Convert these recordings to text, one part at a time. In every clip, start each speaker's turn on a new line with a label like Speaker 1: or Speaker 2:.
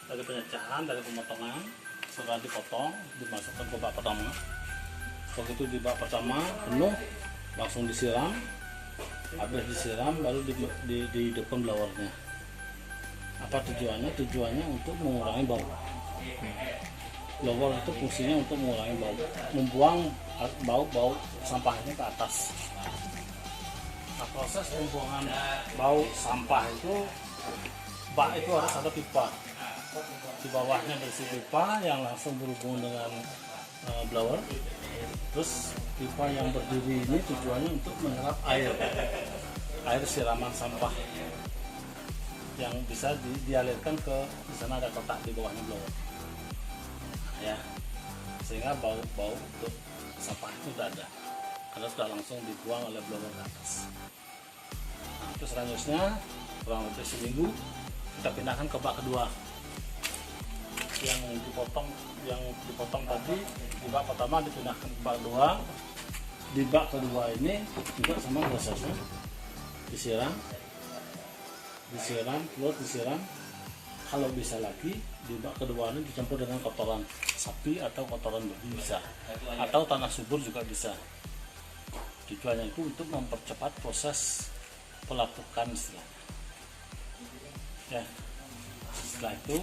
Speaker 1: Dari penyecahan, dari pemotongan, setelah dipotong, dimasukkan ke bak pertama. Begitu di bak pertama penuh, langsung disiram. Habis disiram, baru dihidupkan blowernya. Apa tujuannya? Tujuannya untuk mengurangi bau. Blower itu fungsinya untuk mengurangi bau, membuang bau sampahnya ke atas. Nah, proses pembuangan bau sampah itu, bak itu harus ada pipa. Di bawahnya bersih pipa yang langsung berhubungan dengan blower. Terus pipa yang berdiri ini tujuannya untuk menyerap air siraman sampah yang bisa dialirkan ke, di sana ada kotak di bawahnya blower. Nah, ya, sehingga bau untuk sampah itu sudah ada karena sudah langsung dibuang oleh blower ke atas. Nah, terus selanjutnya kurang lebih seminggu kita pindahkan ke bak kedua. Yang dipotong tadi di bak pertama dipindahkan ke bak kedua. Di bak kedua ini juga sama prosesnya, disiram, terus disiram. Kalau bisa lagi di bak kedua ini dicampur dengan kotoran sapi atau kotoran babi bisa, atau tanah subur juga bisa. Tujuannya itu untuk mempercepat proses pelapukan istilahnya. Ya, setelah itu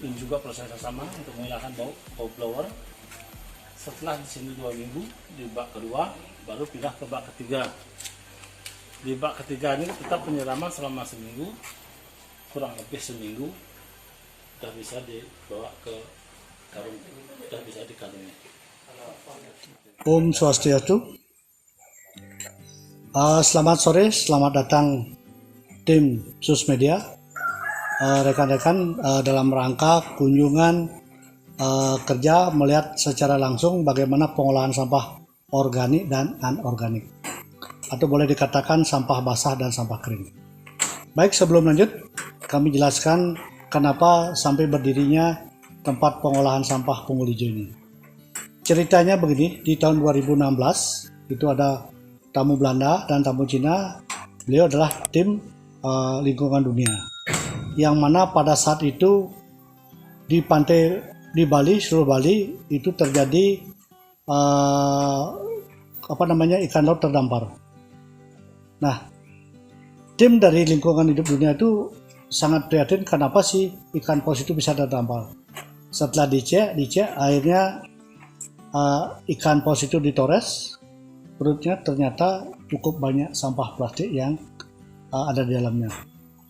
Speaker 1: ini juga prosesnya sama untuk menghilangkan bau blower. Setelah di sini 2 minggu di bak kedua, baru pindah ke bak ketiga. Di bak ketiga ini tetap penyiraman selama seminggu, kurang lebih seminggu, sudah bisa dibawa ke karung, sudah bisa dikarungi.
Speaker 2: Om Swastiastu. Selamat sore, selamat datang tim Sus Media. Rekan-rekan, dalam rangka kunjungan kerja melihat secara langsung bagaimana pengolahan sampah organik dan anorganik, atau boleh dikatakan sampah basah dan sampah kering. Baik, sebelum lanjut kami jelaskan kenapa sampai berdirinya tempat pengolahan sampah Punggul Ijo ini. Ceritanya begini, di tahun 2016 itu ada tamu Belanda dan tamu Cina. Beliau adalah tim lingkungan dunia, yang mana pada saat itu di pantai di Bali, seluruh Bali itu terjadi ikan laut terdampar. Nah, tim dari lingkungan hidup dunia itu sangat prihatin kenapa sih ikan paus itu bisa terdampar. Setelah dicek akhirnya ikan paus itu ditores, perutnya ternyata cukup banyak sampah plastik yang ada di dalamnya.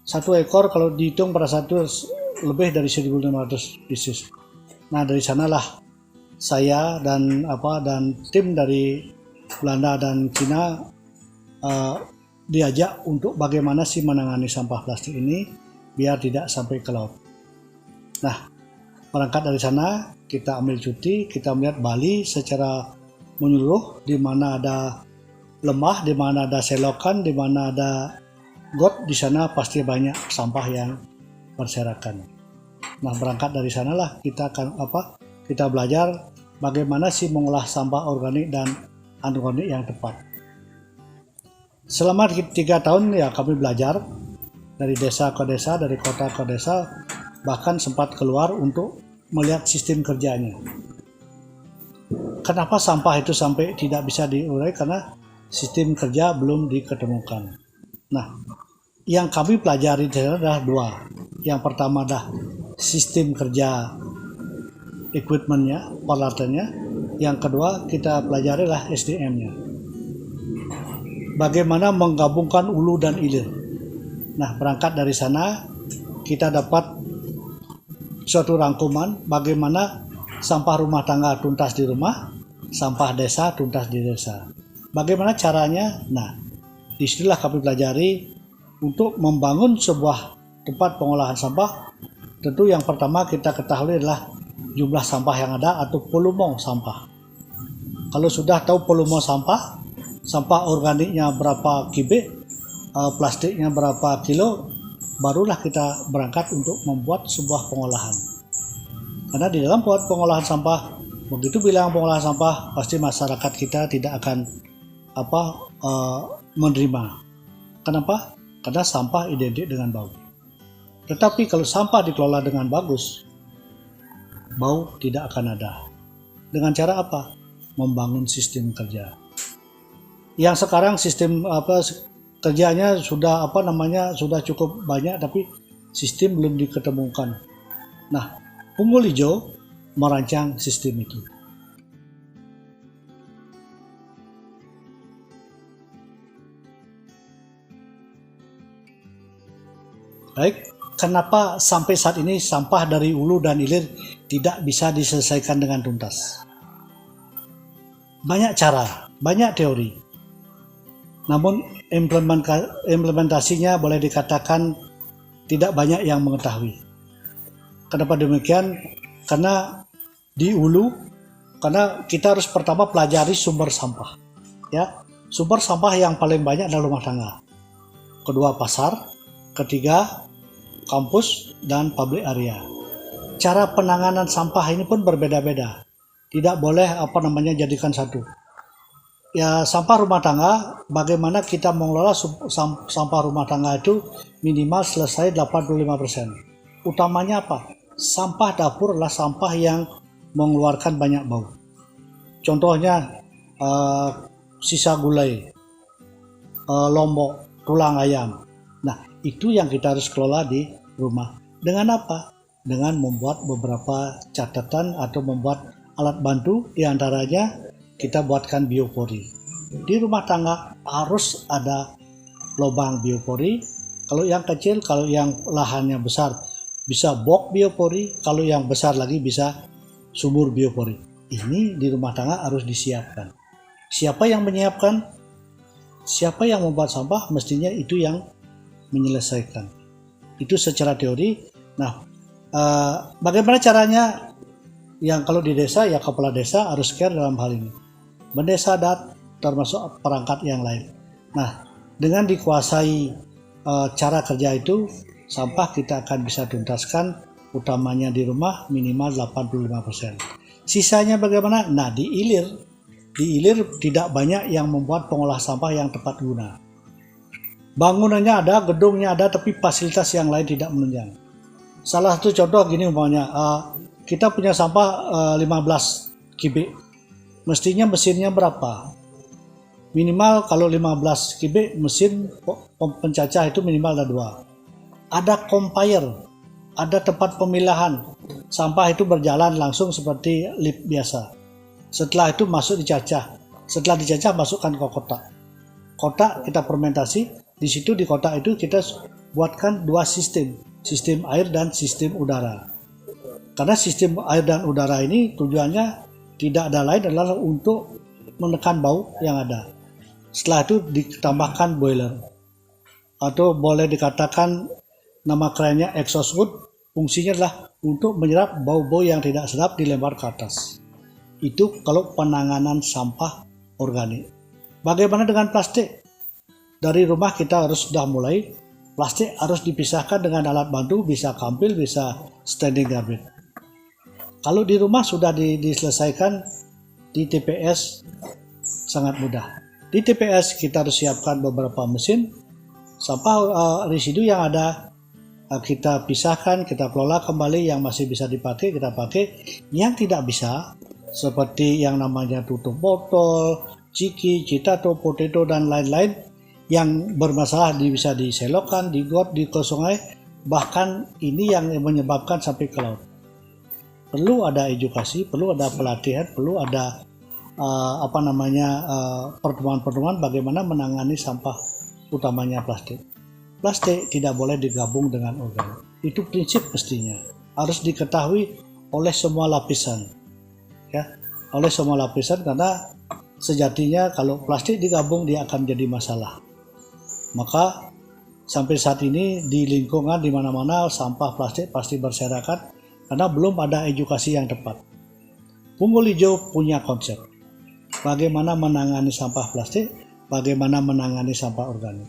Speaker 2: Satu ekor kalau dihitung pada saat itu lebih dari 1.500 spesies. Nah, dari sanalah saya dan tim dari Belanda dan Cina diajak untuk bagaimana sih menangani sampah plastik ini biar tidak sampai ke laut. Nah, berangkat dari sana kita ambil cuti, kita melihat Bali secara menyeluruh, di mana ada lembah, di mana ada selokan, di mana ada got, di sana pasti banyak sampah yang berserakan. Nah, berangkat dari sanalah kita akan kita belajar bagaimana sih mengolah sampah organik dan anorganik yang tepat. Selama 3 tahun ya kami belajar dari desa ke desa, dari kota ke desa, bahkan sempat keluar untuk melihat sistem kerjanya. Kenapa sampah itu sampai tidak bisa diurai? Karena sistem kerja belum diketemukan. Nah, yang kami pelajari adalah 2. Yang pertama adalah sistem kerja equipmentnya, peralatannya. Yang kedua kita pelajari adalah SDM-nya. Bagaimana menggabungkan hulu dan hilir. Nah, berangkat dari sana kita dapat suatu rangkuman bagaimana sampah rumah tangga tuntas di rumah, sampah desa tuntas di desa. Bagaimana caranya? Nah, disinilah kami pelajari untuk membangun sebuah tempat pengolahan sampah. Tentu yang pertama kita ketahui adalah jumlah sampah yang ada atau volume sampah. Kalau sudah tahu volume sampah, sampah organiknya berapa kubik, plastiknya berapa kilo, barulah kita berangkat untuk membuat sebuah pengolahan. Karena di dalam buat pengolahan sampah, begitu bilang pengolahan sampah, pasti masyarakat kita tidak akan menerima. Kenapa? Karena sampah identik dengan bau. Tetapi kalau sampah dikelola dengan bagus, bau tidak akan ada. Dengan cara apa? Membangun sistem kerja. Yang sekarang sistem kerjanya sudah sudah cukup banyak, tapi sistem belum diketemukan. Nah, Punggul Hijau merancang sistem itu. Baik, kenapa sampai saat ini sampah dari hulu dan hilir tidak bisa diselesaikan dengan tuntas? Banyak cara, banyak teori. Namun implementasinya boleh dikatakan tidak banyak yang mengetahui. Kenapa demikian? Karena di hulu, karena kita harus pertama pelajari sumber sampah. Ya, sumber sampah yang paling banyak adalah rumah tangga. Kedua pasar, ketiga kampus dan public area. Cara penanganan sampah ini pun berbeda-beda. Tidak boleh jadikan satu. Ya, sampah rumah tangga, bagaimana kita mengelola sampah rumah tangga itu minimal selesai 85%. Utamanya apa? Sampah dapur adalah sampah yang mengeluarkan banyak bau. Contohnya sisa gulai, lombok, tulang ayam. Nah, itu yang kita harus kelola di rumah. Dengan apa? Dengan membuat beberapa catatan atau membuat alat bantu, diantaranya kita buatkan biopori. Di rumah tangga harus ada lubang biopori. Kalau yang kecil, kalau yang lahannya besar bisa box biopori, kalau yang besar lagi bisa sumur biopori. Ini di rumah tangga harus disiapkan. Siapa yang menyiapkan? Siapa yang membuat sampah? Mestinya itu yang menyelesaikan. Itu secara teori. Nah, bagaimana caranya? Yang kalau di desa, ya kepala desa harus care dalam hal ini. Mendesa adat termasuk perangkat yang lain. Nah, dengan dikuasai cara kerja itu, sampah kita akan bisa tuntaskan, utamanya di rumah minimal 85%. Sisanya bagaimana? Nah, di hilir tidak banyak yang membuat pengolah sampah yang tepat guna. Bangunannya ada, gedungnya ada, tapi fasilitas yang lain tidak menunjang. Salah satu contoh gini umpamanya, kita punya sampah 15 kubik. Mestinya mesinnya berapa? Minimal kalau 15 kubik, mesin pencacah itu minimal ada 2. Ada conveyor, ada tempat pemilahan. Sampah itu berjalan langsung seperti lift biasa. Setelah itu masuk dicacah. Setelah dicacah masukkan ke kotak. Kotak kita fermentasi. Di situ di kotak itu kita buatkan 2 sistem. Sistem air dan sistem udara. Karena sistem air dan udara ini tujuannya tidak ada lain adalah untuk menekan bau yang ada. Setelah itu ditambahkan boiler. Atau boleh dikatakan nama kerennya exhaust hood, fungsinya adalah untuk menyerap bau-bau yang tidak sedap dilempar ke atas. Itu kalau penanganan sampah organik. Bagaimana dengan plastik? Dari rumah kita harus sudah mulai, plastik harus dipisahkan dengan alat bantu, bisa kampil, bisa standing garbage. Kalau di rumah sudah diselesaikan, di TPS sangat mudah. Di TPS kita harus siapkan beberapa mesin, sampah residu yang ada kita pisahkan, kita kelola kembali, yang masih bisa dipakai kita pakai, yang tidak bisa seperti yang namanya tutup botol, ciki, citato, potato dan lain-lain yang bermasalah bisa diselokkan, digot, di sungai, bahkan ini yang menyebabkan sampai ke laut. Perlu ada edukasi, perlu ada pelatihan, perlu ada pertemuan-pertemuan bagaimana menangani sampah, utamanya plastik. Plastik tidak boleh digabung dengan organik. Itu prinsip mestinya. Harus diketahui oleh semua lapisan. Ya, oleh semua lapisan, karena sejatinya kalau plastik digabung dia akan jadi masalah. Maka sampai saat ini di lingkungan di mana-mana sampah plastik pasti berserakan. karena belum ada edukasi yang tepat. Punggul Hijau punya konsep bagaimana menangani sampah plastik, bagaimana menangani sampah organik.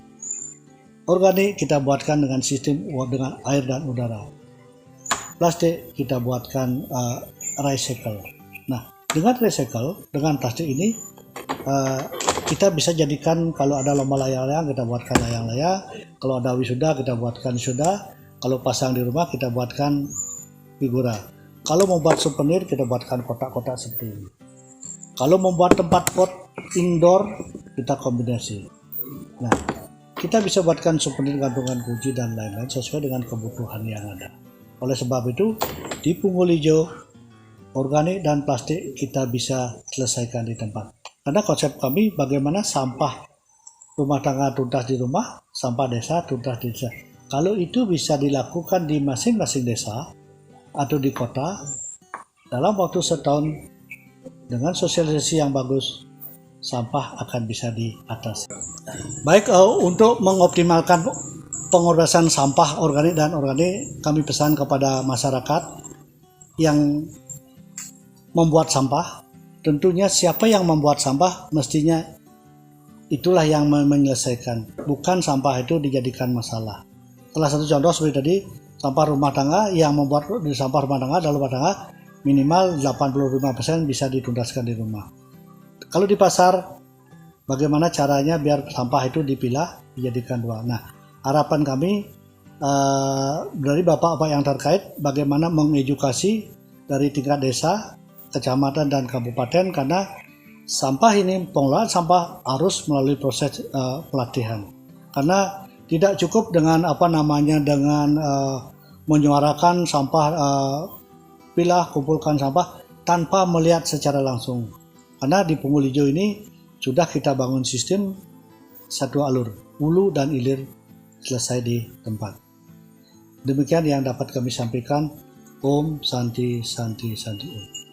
Speaker 2: Organik kita buatkan dengan sistem dengan air dan udara. Plastik kita buatkan recycle. Nah, dengan recycle, dengan plastik ini kita bisa jadikan, kalau ada lomba layang-layang kita buatkan layang-layang, kalau ada wisuda kita buatkan wisuda, kalau pasang di rumah kita buatkan figura. Kalau membuat souvenir kita buatkan kotak-kotak seperti ini. Kalau membuat tempat pot indoor kita kombinasi. Nah, kita bisa buatkan souvenir, gantungan kunci dan lain-lain sesuai dengan kebutuhan yang ada. Oleh sebab itu, di Punggul Hijau, organik dan plastik kita bisa selesaikan di tempat. Karena konsep kami bagaimana sampah rumah tangga tuntas di rumah, sampah desa tuntas di desa. Kalau itu bisa dilakukan di masing-masing desa atau di kota, dalam waktu setahun dengan sosialisasi yang bagus, sampah akan bisa diatasi. Baik, untuk mengoptimalkan pengorbasan sampah organik dan organik, kami pesan kepada masyarakat yang membuat sampah, tentunya siapa yang membuat sampah mestinya itulah yang menyelesaikan, bukan sampah itu dijadikan masalah. Salah satu contoh seperti tadi, sampah rumah tangga, yang membuat di sampah rumah tangga dalam rumah tangga minimal 85% bisa dituntaskan di rumah. Kalau di pasar, bagaimana caranya biar sampah itu dipilah dijadikan dua. Nah, harapan kami dari bapak-bapak yang terkait bagaimana mengedukasi dari tingkat desa, kecamatan dan kabupaten, karena sampah ini, pengelolaan sampah harus melalui proses pelatihan. Karena tidak cukup dengan dengan menyuarakan sampah, pilah, kumpulkan sampah tanpa melihat secara langsung. Karena di Punggul Hijau ini sudah kita bangun sistem satu alur, hulu dan hilir selesai di tempat. Demikian yang dapat kami sampaikan. Om Santi Santi Santi Om.